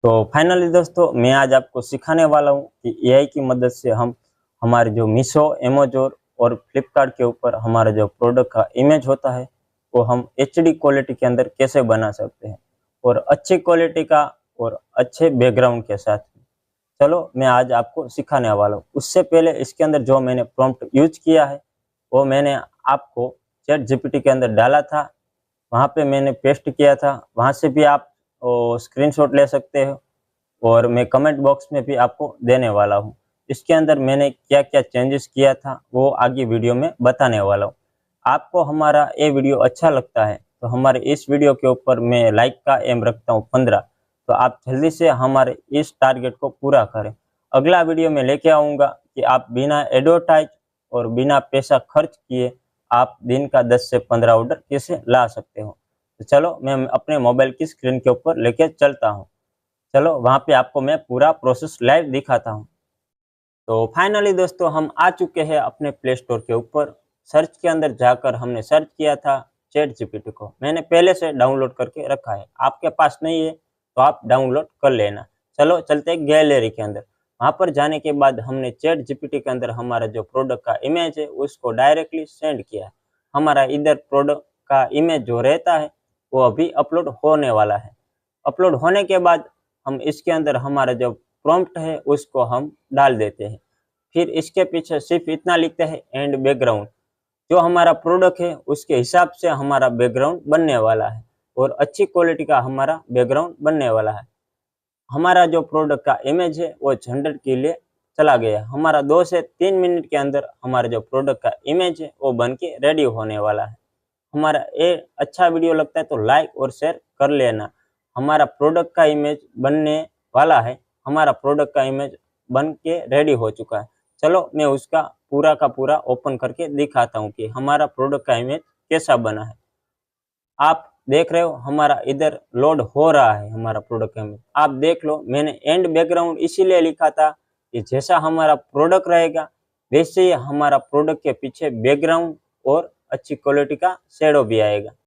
तो फाइनली दोस्तों मैं आज आपको सिखाने वाला हूँ कि एआई की मदद से हम हमारे जो मीशो, अमेज़न और फ्लिपकार्ट के ऊपर हमारा जो प्रोडक्ट का इमेज होता है वो हम एचडी क्वालिटी के अंदर कैसे बना सकते हैं और अच्छी क्वालिटी का और अच्छे बैकग्राउंड के साथ। चलो मैं आज आपको सिखाने वाला हूँ। उससे पहले इसके अंदर जो मैंने प्रॉम्प्ट यूज किया है वो मैंने आपको चैट जीपीटी के अंदर डाला था, वहाँ पे मैंने पेस्ट किया था। वहाँ से भी आप स्क्रीनशॉट ले सकते हो और मैं कमेंट बॉक्स में भी आपको देने वाला हूँ। इसके अंदर मैंने क्या क्या चेंजेस किया था वो आगे वीडियो में बताने वाला हूँ। आपको हमारा ये वीडियो अच्छा लगता है तो हमारे इस वीडियो के ऊपर मैं लाइक का एम रखता हूँ 15, तो आप जल्दी से हमारे इस टारगेट को पूरा करें। अगला वीडियो में लेके आऊँगा कि आप बिना एडवर्टाइज और बिना पैसा खर्च किए आप दिन का 10 से 15 ऑर्डर कैसे ला सकते हो। तो चलो मैं अपने मोबाइल की स्क्रीन के ऊपर लेके चलता हूँ। चलो वहाँ पे आपको मैं पूरा प्रोसेस लाइव दिखाता हूँ। तो फाइनली दोस्तों हम आ चुके हैं अपने प्ले स्टोर के ऊपर। सर्च के अंदर जाकर हमने सर्च किया था चैट जीपीटी को। मैंने पहले से डाउनलोड करके रखा है, आपके पास नहीं है तो आप डाउनलोड कर लेना। चलो चलते हैं गैलरी के अंदर। वहाँ पर जाने के बाद हमने चैट जीपीटी के अंदर हमारा जो प्रोडक्ट का इमेज है उसको डायरेक्टली सेंड किया। हमारा इधर प्रोडक्ट का इमेज जो रहता है वो अभी अपलोड होने वाला है। अपलोड होने के बाद हम इसके अंदर हमारा जो प्रॉम्प्ट है उसको हम डाल देते हैं। फिर इसके पीछे सिर्फ इतना लिखते हैं एंड बैकग्राउंड। जो हमारा प्रोडक्ट है उसके हिसाब से हमारा बैकग्राउंड बनने वाला है और अच्छी क्वालिटी का हमारा बैकग्राउंड बनने वाला है। हमारा जो प्रोडक्ट का इमेज है वो जनरेट के लिए चला गया। हमारा 2 से 3 मिनट के अंदर हमारा जो प्रोडक्ट का इमेज है वो बन के रेडी होने वाला है। हमारा ये अच्छा वीडियो लगता है तो लाइक और शेयर कर लेना। हमारा प्रोडक्ट का इमेज बनने वाला है, हमारा प्रोडक्ट का इमेज बन के रेडी हो चुका है। चलो मैं उसका पूरा का पूरा ओपन करके दिखाता हूँ कि हमारा प्रोडक्ट का इमेज कैसा बना है। आप देख रहे हो हमारा इधर लोड हो रहा है हमारा प्रोडक्ट का इमेज। आप देख लो मैंने एंड बैकग्राउंड इसीलिए लिखा था कि जैसा हमारा प्रोडक्ट रहेगा वैसे ही हमारा प्रोडक्ट के पीछे बैकग्राउंड और अच्छी क्वालिटी का शेडो भी आएगा।